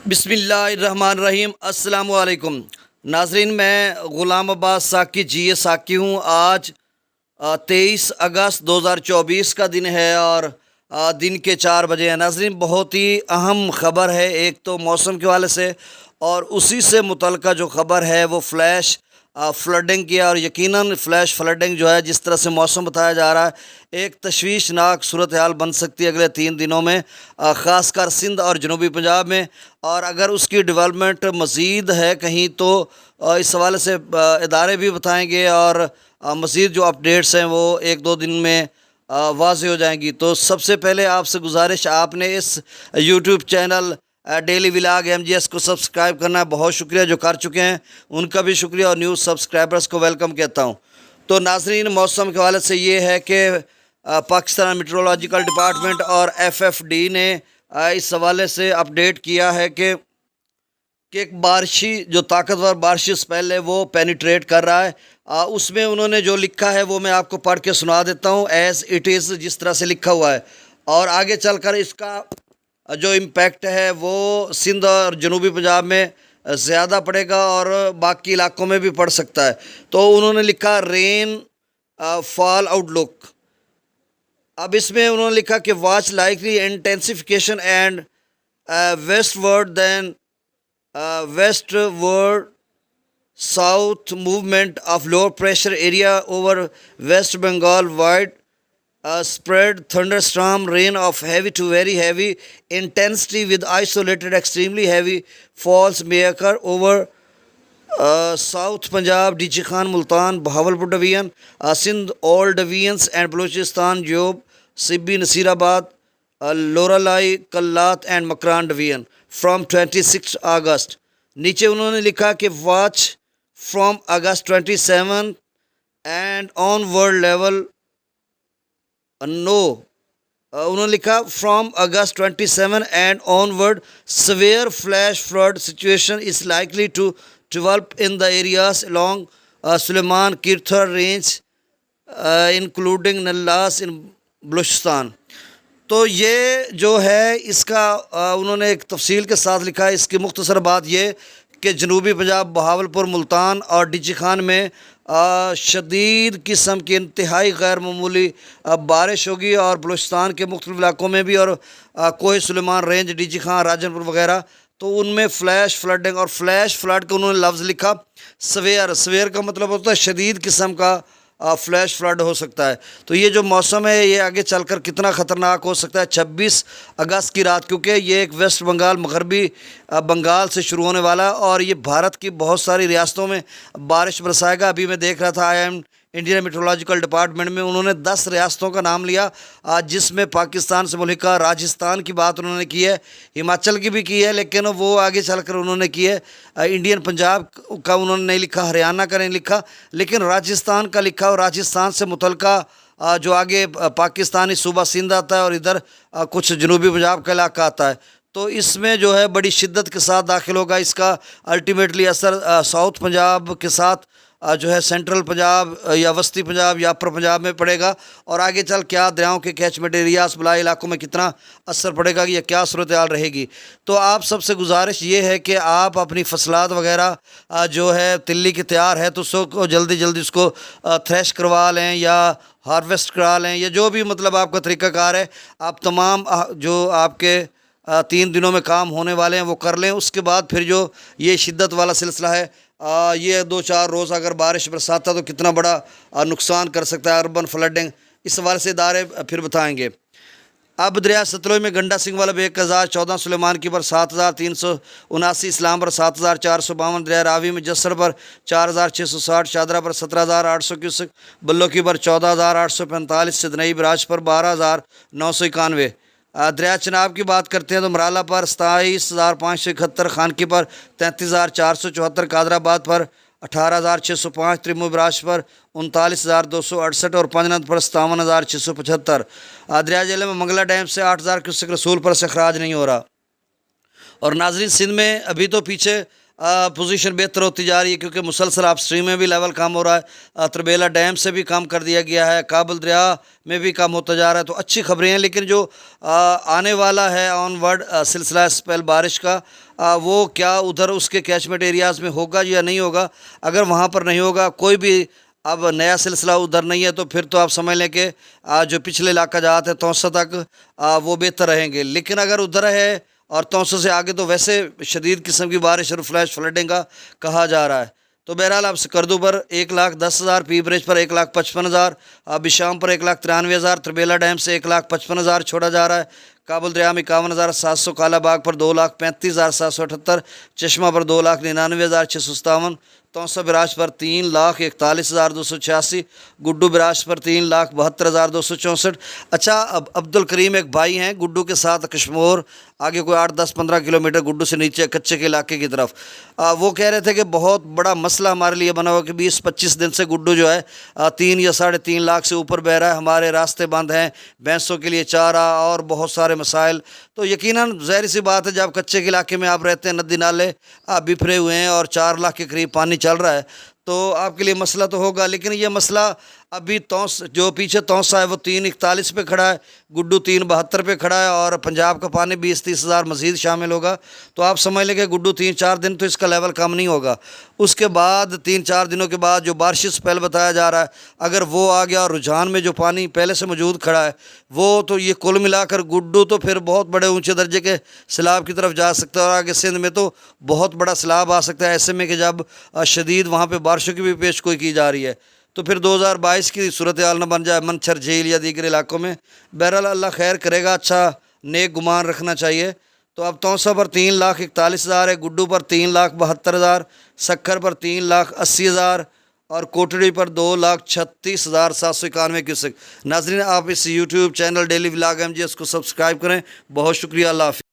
بسم اللہ الرحمن الرحیم۔ السلام علیکم ناظرین، میں غلام عباس ساکی ساکی ہوں۔ آج 23 اگست 2024 کا دن ہے اور دن کے 4 بجے ہیں۔ ناظرین، بہت ہی اہم خبر ہے، ایک تو موسم کے حوالے سے اور اسی سے متعلقہ جو خبر ہے وہ فلیش فلڈنگ کی ہے، اور یقیناً فلیش فلڈنگ جو ہے، جس طرح سے موسم بتایا جا رہا ہے، ایک تشویشناک صورتحال بن سکتی ہے اگلے 3 دنوں میں، خاص کر سندھ اور جنوبی پنجاب میں۔ اور اگر اس کی ڈیولپمنٹ مزید ہے کہیں تو اس حوالے سے ادارے بھی بتائیں گے، اور مزید جو اپڈیٹس ہیں وہ 1-2 دن میں واضح ہو جائیں گی۔ تو سب سے پہلے آپ سے گزارش، آپ نے اس YouTube channel daily vlog MGS کو سبسکرائب کرنا ہے۔ بہت شکریہ جو کر چکے ہیں، ان کا بھی شکریہ، اور نیوز سبسکرائبرز کو ویلکم کہتا ہوں۔ تو ناظرین، موسم کے حوالے سے یہ ہے کہ پاکستان میٹرولوجیکل ڈپارٹمنٹ اور FFD نے اس حوالے سے اپڈیٹ کیا ہے کہ ایک بارشی جو طاقتور بارشی اسپیل ہے وہ پینیٹریٹ کر رہا ہے۔ اس میں انہوں نے جو لکھا ہے وہ میں آپ کو پڑھ کے سنا دیتا ہوں، ایز اٹ از، جس طرح سے لکھا ہوا ہے، اور آگے چل کر اس کا جو امپیکٹ ہے وہ سندھ اور جنوبی پنجاب میں زیادہ پڑے گا اور باقی علاقوں میں بھی پڑ سکتا ہے۔ تو انہوں نے لکھا رین فال آؤٹ لک۔ اب اس میں انہوں نے لکھا کہ watch likely intensification and westward south movement of low pressure area over West Bengal wide spread thunderstorm rain of heavy to very heavy intensity with isolated extremely heavy falls may occur over South Punjab, D.J. Khan, Multan, Bahawalpur Division, Sindh, all divisions and Balochistan, Job, Sibbi, Nasirabad, Loralai, Kallat and Makran Division from 26 August. نیچے انہوں نے لکھا کہ watch from August 27 and on world level انہوں نے لکھا from August 27 and onward severe flash flood situation is likely to develop in the areas along Sulaiman Kirthar range including nullahs in Balochistan. تو یہ جو ہے اس کا انہوں نے ایک تفصیل کے ساتھ لکھا ہے۔ اس کی مختصر بات یہ کہ جنوبی پنجاب، بہاولپور، ملتان اور ڈی.جی. خان میں شدید قسم کی انتہائی غیر معمولی بارش ہوگی، اور بلوچستان کے مختلف علاقوں میں بھی، اور کوہ سلیمان رینج، ڈی.جی. خان، راجن پور وغیرہ، تو ان میں فلیش فلڈنگ، اور فلیش فلڈ کا انہوں نے لفظ لکھا سویئر کا مطلب ہوتا ہے شدید قسم کا فلیش فلڈ ہو سکتا ہے۔ تو یہ جو موسم ہے یہ آگے چل کر کتنا خطرناک ہو سکتا ہے 26 اگست کی رات، کیونکہ یہ ایک ویسٹ بنگال، مغربی بنگال سے شروع ہونے والا ہے، اور یہ بھارت کی بہت ساری ریاستوں میں بارش برسائے گا۔ ابھی میں دیکھ رہا تھا انڈین میٹرولوجیکل ڈپارٹمنٹ میں انہوں نے 10 ریاستوں کا نام لیا، جس میں پاکستان سے ملحقہ راجستھان کی بات انہوں نے کی ہے، ہماچل کی بھی کی ہے، لیکن وہ آگے چل کر انہوں نے کی ہے۔ انڈین پنجاب کا انہوں نے نہیں لکھا، ہریانہ کا نہیں لکھا، لیکن راجستھان کا لکھا، اور راجستھان سے متعلقہ جو آگے پاکستانی صوبہ سندھ آتا ہے، اور ادھر کچھ جنوبی پنجاب کا علاقہ آتا ہے۔ تو اس میں جو ہے بڑی شدت کے ساتھ داخل ہوگا۔ اس کا الٹیمیٹلی اثر ساؤتھ پنجاب کے ساتھ جو ہے سینٹرل پنجاب یا وسطی پنجاب یا اپر پنجاب میں پڑے گا، اور آگے چل کیا دریاؤں کے کیچمنٹ ایریاز، بلائی علاقوں میں کتنا اثر پڑے گا یا کیا صورتحال رہے گی۔ تو آپ سب سے گزارش یہ ہے کہ آپ اپنی فصلات وغیرہ جو ہے تلی کی تیار ہے تو اس کو جلدی اس کو تھریش کروا لیں یا ہارویسٹ کرا لیں، یا جو بھی مطلب آپ کا طریقہ کار ہے، آپ تمام جو آپ کے 3 دنوں میں کام ہونے والے ہیں وہ کر لیں۔ اس کے بعد پھر جو یہ شدت والا سلسلہ ہے، یہ 2-4 روز اگر بارش برساتا تو کتنا بڑا نقصان کر سکتا ہے، اربن فلڈنگ، اس حوالے سے ادارے پھر بتائیں گے۔ اب دریا ستلج میں گنڈا سنگھ والا 1014، سلیمان کی پر 7379، اسلام پر 7452، دریا راوی میں جسر پر 4660، شادرہ پر 17800 کیوسک، بلو کی پر 14845، سدنئی براج پر 12991۔ دریا چناب کی بات کرتے ہیں تو مرالہ پر 27571، خانکی پر 33474، قادر آباد پر 18605، تریمو براج پر 39268، اور پنجنت پر 57675۔ دریا ضلع میں منگلہ ڈیم سے 8000 کیوسک رسول پر سے اخراج نہیں ہو رہا۔ اور ناظرین، سندھ میں ابھی تو پیچھے پوزیشن بہتر ہوتی جا رہی ہے کیونکہ مسلسل آپ اسٹریم میں بھی لیول کم ہو رہا ہے، تربیلا ڈیم سے بھی کم کر دیا گیا ہے، کابل دریا میں بھی کم ہوتا جا رہا ہے، تو اچھی خبریں ہیں۔ لیکن جو آنے والا ہے آن ورڈ سلسلہ اسپیل بارش کا، وہ کیا ادھر اس کے کیچمنٹ ایریاز میں ہوگا یا نہیں ہوگا؟ اگر وہاں پر نہیں ہوگا، کوئی بھی اب نیا سلسلہ ادھر نہیں ہے، تو پھر تو آپ سمجھ لیں کہ جو پچھلے علاقہ جات ہے توسط تک وہ بہتر رہیں گے۔ لیکن اگر ادھر ہے اور توسط سے آگے تو ویسے شدید قسم کی بارش اور فلیش فلڈنگ کا کہا جا رہا ہے۔ تو بہرحال اب سکردو پر 1,10,000، پی بریج پر 1,55,000، بشام پر 1,93,000، تربیلا ڈیم سے 1,55,000 چھوڑا جا رہا ہے، کابل دریا میں 51,700، کالا باغ پر 2,35,778، چشمہ پر 2,99,657، توسا براج پر 3,41,286، گڈو براج پر 3,72,264۔ اچھا، اب عبد الکریم ایک بھائی ہیں گڈو کے ساتھ کشمور، آگے کوئی 8-10-15 کلومیٹر گڈو سے نیچے کچے کے علاقے کی طرف، وہ کہہ رہے تھے کہ بہت بڑا مسئلہ ہمارے لیے بنا ہوا کہ 20-25 دن سے گڈو جو ہے 3 یا 3.5 لاکھ سے اوپر بہ رہا ہے، ہمارے راستے بند ہیں، بھینسوں کے لیے چارہ اور بہت سارے مسائل۔ تو یقیناً ظاہر سی بات ہے، جب کچے کے علاقے میں آپ رہتے ہیں، ندی نالے بکھرے ہوئے ہیں اور 4 لاکھ کے قریب پانی چل رہا ہے، تو آپ کے لیے مسئلہ تو ہوگا۔ لیکن یہ مسئلہ ابھی جو پیچھے توسا ہے وہ 3,41 پہ کھڑا ہے، گڈو 3,72 پہ کھڑا ہے، اور پنجاب کا پانی 20-30 ہزار مزید شامل ہوگا، تو آپ سمجھ لیں کہ گڈو 3-4 دن تو اس کا لیول کم نہیں ہوگا۔ اس کے بعد 3-4 دنوں کے بعد جو بارشی سپیل بتایا جا رہا ہے، اگر وہ آ گیا اور رجحان میں جو پانی پہلے سے موجود کھڑا ہے وہ، تو یہ کل ملا کر گڈو تو پھر بہت بڑے اونچے درجے کے سیلاب کی طرف جا سکتا ہے، اور آگے سندھ میں تو بہت بڑا سیلاب آ سکتا ہے، ایسے میں کہ جب شدید وہاں پہ بارشوں کی بھی پیش گوئی کی جا رہی ہے، تو پھر 2022 کی صورتحال نہ بن جائے منچھر جھیل یا دیگر علاقوں میں۔ بہرحال اللہ خیر کرے گا، اچھا نیک گمان رکھنا چاہیے۔ تو اب توسا پر 3,41,000 ہے، گڈو پر 3,72,000، سکھر پر 3,80,000، اور کوٹڑی پر 2,36,791 کیوسک۔ ناظرین، آپ اس YouTube channel daily vlog MGS کو سبسکرائب کریں۔ بہت شکریہ، اللہ حافظ۔